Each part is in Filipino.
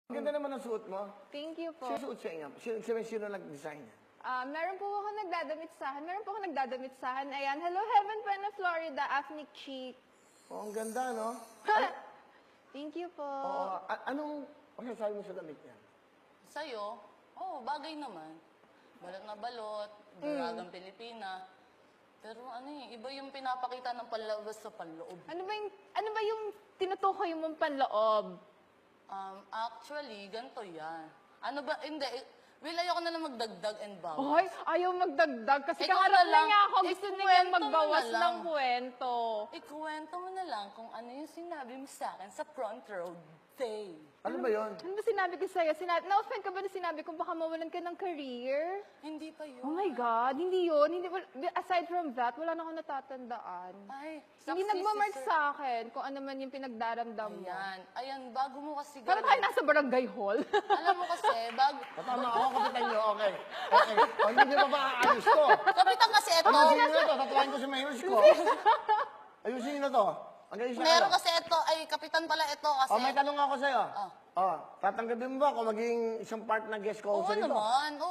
Ganda naman ang suot mo. Thank you po. Sino suot sa inyo? Sino nag-design niya? Meron po ako nagdadamit sa akin. Meron po ako nagdadamit sa akin. Ayan, Hello Heaven pa na Florida, Ethnic Chic. Oh, ang ganda, no? Thank you po. Oo. Anong masasabi mo sa damit niya? Sa'yo, bagay naman. Balot na balot, dalagang Pilipina. Pero iba yung pinapakita ng panlabas sa panloob. Ano ba yung tinutukoy mong panloob? Actually, ganito yan. Hindi. Will, ayoko na lang magdagdag and bawas. Hoy, ayaw magdagdag kasi Ikaw kaharap na na lang. niya ako. Gusto niya Ikuwento mo magbawas na lang. ng kwento. Ikuwento mo na lang kung ano yung sinabi mo sa akin sa front row day. Ano ba yun? Ano ba sinabi ko sa'yo? Na-offend ka ba na sinabi ko baka mawalan ka ng career? Hindi pa yun. Oh my God, hindi yun. Aside from that, wala na akong natatandaan. Ay, Hindi saksi, nagmamark sister. sa akin kung ano man yung pinagdaramdam mo. Ayan, bago mo kasi Parang tayo nasa barangay hall. Alam mo kasi, Tama ako, kapitan niyo. Okay. Okay. Hindi niyo pa ba aayos ko? Kapitan kasi ito. Ayusin niyo na to. Tatuwain ko si Mayos ko. Ayusin niyo na to. Ang ayos na Meron ano. kasi ito, kapitan pala ito kasi. May tanong ako sa'yo. Tatanggapin mo ba kung maging isang part na guest ko Oo sa dito? naman,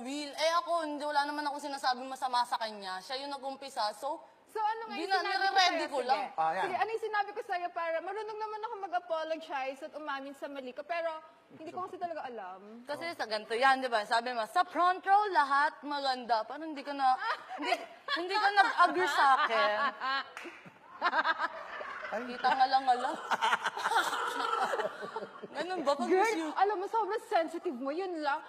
Will. Ako, wala naman ako sinasabing masama sa kanya. Siya yung nag-umpisa, so Ano nga yung Di na, sinabi ko nire-ready sa'yo? ko Sige. lang. Yan. Sige, ano yung sinabi ko sa'yo para marunong naman ako mag-apologize at umamin sa mali ko. Pero hindi ko kasi talaga alam. kasi sa ganito yan, di ba? Sabi mo, sa front row lahat maganda. Parang hindi ka nag-agree sa akin. Kita nga lang. Ganun ba? Pag Girl, alam mo, sobrang sensitive mo. Yun lang.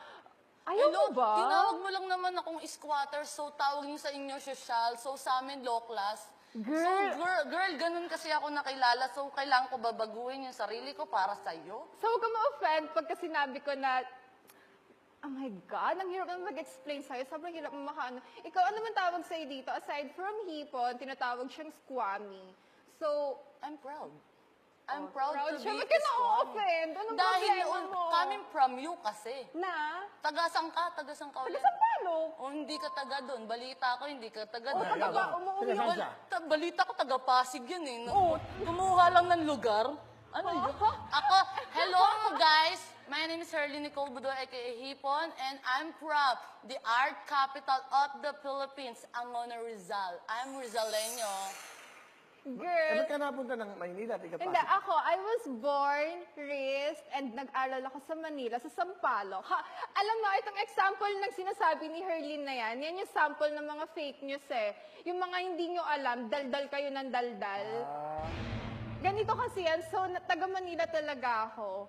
Ayaw mo ba? Tinawag mo lang naman akong squatter, so tawag niyo sa inyo social, so sa amin low class. Girl. So, girl, ganun kasi ako nakilala, so kailangan ko babaguhin yung sarili ko para sa'yo. So, huwag ka ma-offend pagka sinabi ko na, oh my God, ang hirap naman mag-explain sa'yo. Sobrang hirap mo makaano. Ikaw, ano man tawag sa'yo dito? Aside from hipon, tinatawag siyang squammy. So, I'm proud. I'm proud to siya. be Ba't ka strong. na-offend? Anong Dahil problema mo? coming from you kasi. Na? Tagasang ka ulit. Taga-Sampalo. O hindi ka taga doon. Balita ko, hindi ka taga doon. taga ba? Umuwi Taga saan siya? Balita ko, taga Pasig yun eh. Kumuha lang ng lugar. Ano yun? Ako, hello guys! My name is Herly Nicole Budo, aka Hipon, and I'm proud, the art capital of the Philippines, Angono Rizal. I'm Rizaleño. Girl. Ba't ka napunta ng Maynila? Hindi, ako, I was born, raised, and nag-aral ako sa Manila, sa Sampaloc. Alam mo, itong example ng sinasabi ni Herlin na yan yung sample ng mga fake news eh. Yung mga hindi nyo alam, daldal kayo ng daldal. Ganito kasi yan, so taga Manila talaga ako.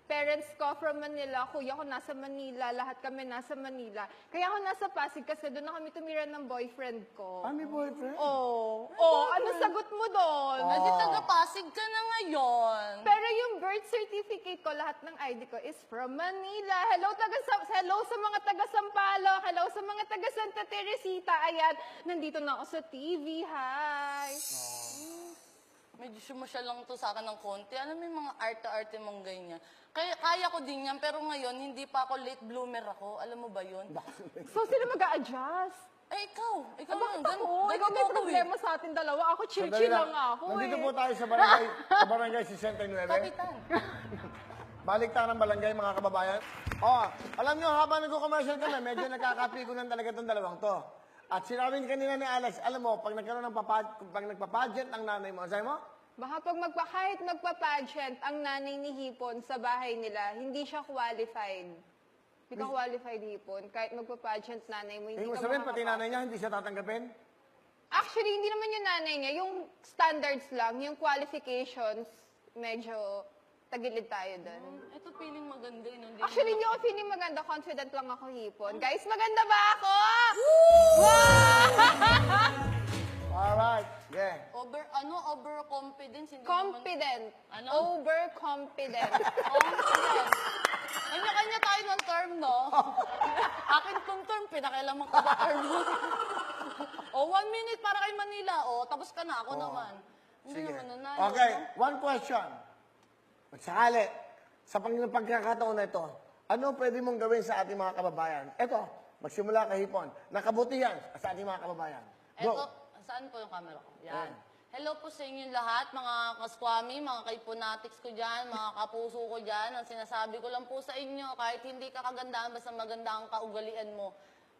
Parents ko from Manila, kuya ko nasa Manila, lahat kami nasa Manila. Kaya ako nasa Pasig kasi doon na kami tumira ng boyfriend ko. May boyfriend? Ano sagot mo doon? Adi taga Pasig ka na ngayon. Pero yung birth certificate ko, lahat ng ID ko is from Manila. Hello sa mga taga Sampaloc. Hello sa mga taga Santa Teresita. Ayan, nandito na ako sa TV. Hi. Medyo sumasya lang to sa akin ng konti. Alam mo yung mga arte-arte mong ganyan. Kaya ko din yan, pero ngayon, hindi pa ako late bloomer ako. Alam mo ba yun? So, sino mag-a-adjust? Ikaw Bakit lang. ako? Ikaw may problema sa atin dalawa. Ako, chill-chill lang ako Nandito eh. po tayo sa barangay 69. Kapitan. Balik tayo ng barangay, mga kababayan. Alam nyo, habang nag-commercial kami, medyo nakakapikunan talaga itong dalawang to. At sinabi kanina ni Alex, alam mo, pag nagkaroon ng pag nagpa-pageant ang nanay mo, sabi mo? Baka kahit magpa-pageant ang nanay ni Hipon sa bahay nila, hindi siya qualified. Hindi ka qualified, Hipon. Kahit magpa-pageant nanay mo, hindi Hindi mo ka sabihin, pati makakapasok. nanay niya, hindi siya tatanggapin? Actually, hindi naman yung nanay niya. Yung standards lang, yung qualifications, medyo tagilid tayo doon. Ito feeling maganda yun. Hindi Actually, hindi ako feeling maganda. Confident lang ako, Hipon. Guys, maganda ba ako? Alright, yeah. Overconfidence. Hindi Confident. Ano? Overconfident. Confident. Kanya-kanya tayo ng term, no? Akin tong term, pinakailaman ko ba term mo? 1 minute para kay Manila. Tapos ka na. Ako naman. Hindi Sige. naman nanalo. Okay, one question. Magsakali, sa pagkakataon na ito, ano pwede mong gawin sa ating mga kababayan? Ito, magsimula kay Hipon. Nakabutihan sa ating mga kababayan. Go. Eto, saan po yung camera ko? Yan. Hello po sa inyo lahat, mga kaskwami, mga kaipunatics ko dyan, mga kapuso ko dyan. Ang sinasabi ko lang po sa inyo, kahit hindi ka kagandahan, basta maganda ang kaugalian mo,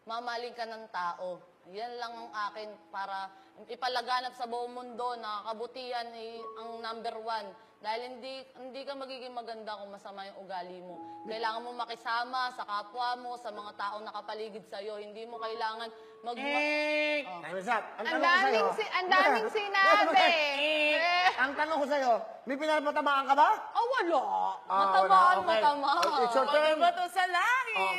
mamaling ka ng tao. Yan lang ang akin para ipalaganap sa buong mundo na kabutihan ay ang number one. Dahil hindi ka magiging maganda kung masama yung ugali mo. Kailangan mo makisama sa kapwa mo, sa mga taong nakapaligid sa'yo. Hindi mo kailangan Time is up. Ang daming sinabi. Ang tanong ko sa'yo, may pinapatamaan ka ba? Oh, wala. Ah, Matamaan, wala. Okay. matamaan. Okay, it's your turn. Bato sa langit!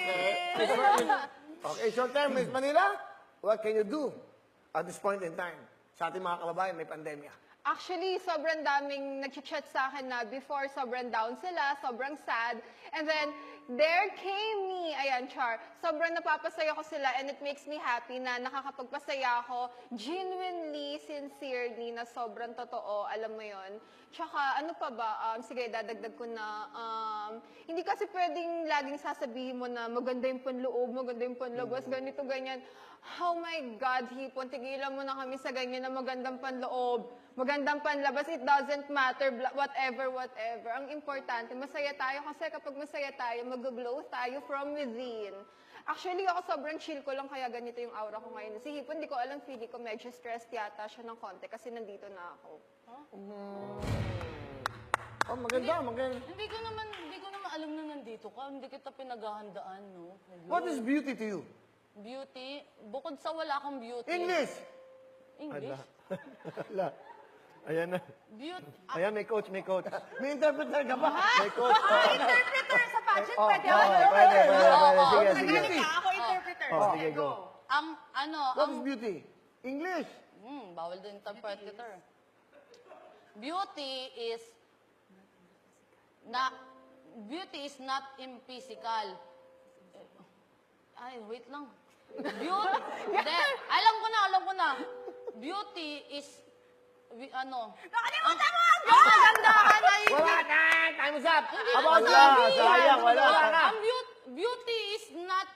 Okay. It's your turn, Miss Manila. What can you do at this point in time? Sa ating mga kababayan, may pandemya. Actually, sobrang daming nag-chat sa akin na before, sobrang down sila, sobrang sad. And then, there came me. Ayan, Char. Sobrang napapasaya ko sila and it makes me happy na nakakapagpasaya ako genuinely, sincerely, na sobrang totoo. Alam mo yon. Tsaka, ano pa ba? Sige, dadagdag ko na. Hindi kasi pwedeng laging sasabihin mo na maganda yung panloob, maganda yung panlabas, ganito, ganyan. Oh my God, Hipon, tigilan mo na kami sa ganyan na magandang panloob, magandang panlabas, it doesn't matter, whatever. Ang importante, masaya tayo kasi kapag masaya tayo, mag-glow tayo from within. Actually, ako sobrang chill ko lang kaya ganito yung aura ko ngayon. Si Hipon, di ko alam, feeling ko medyo stressed yata siya ng konti kasi nandito na ako. Oh, maganda. Hindi ko naman alam na nandito ka. Hindi kita pinaghahandaan, no? Hello. What is beauty to you? Beauty? Bukod sa wala kang beauty. English! English? Wala. Ayan na. Beauty. Ayan, may coach. May interpreter ka ba? May coach. Interpreter sa pageant, Oh, pwede oh, ako. pwede. Sige. Nagaling ka, ako interpreter. Oh, Sige, sige, go. Ang, What is beauty? English. bawal din interpreter. Beauty is not in physical. Ay, wait lang. Beauty, alam ko na. Beauty is, Nakalimutan mo ang ang kagandahan ay, Wala ka! Time is up! Hindi About naman you! sabi. Sayang, wala ka! ang beauty is not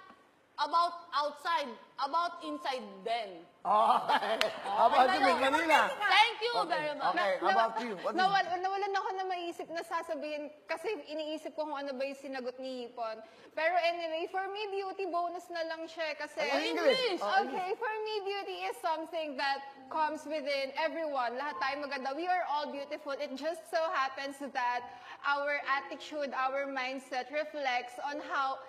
about outside, about inside then. Okay. About you, Miss Manila. Thank you very much. Okay, how about you? What is Nawalan ako na maisip na sasabihin kasi iniisip ko kung ano ba yung sinagot ni Hipon. Pero anyway, for me, beauty bonus na lang siya kasi... English. Oh, Okay, for me, beauty is something that comes within everyone. Lahat tayo maganda. We are all beautiful. It just so happens that our attitude, our mindset reflects on how...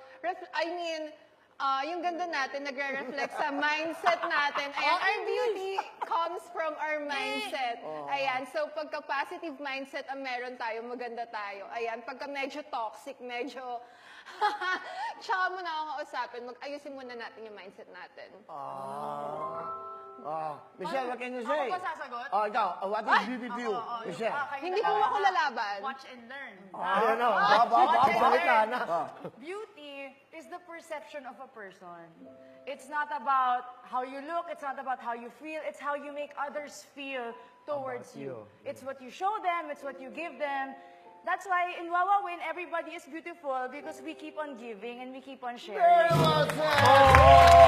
yung ganda natin nagre-reflect sa mindset natin. Ayan, our beauty comes from our mindset. Ayan, so pagka positive mindset ang meron tayo, maganda tayo. Ayan, pagka medyo toxic, medyo... Tsaka mo na ako kausapin, mag-ayusin muna natin yung mindset natin. Michelle, what can you say? Ako pa sasagot? Oh, ikaw. What is beauty to you? Michelle. Hindi mo ako lalaban. Watch and learn. Ayan o. Salita na. Beauty is the perception of a person. It's not about how you look, it's not about how you feel, it's how you make others feel towards you. It's what you show them, it's what you give them. That's why in Wawa Win, everybody is beautiful because we keep on giving and we keep on sharing. Very well said.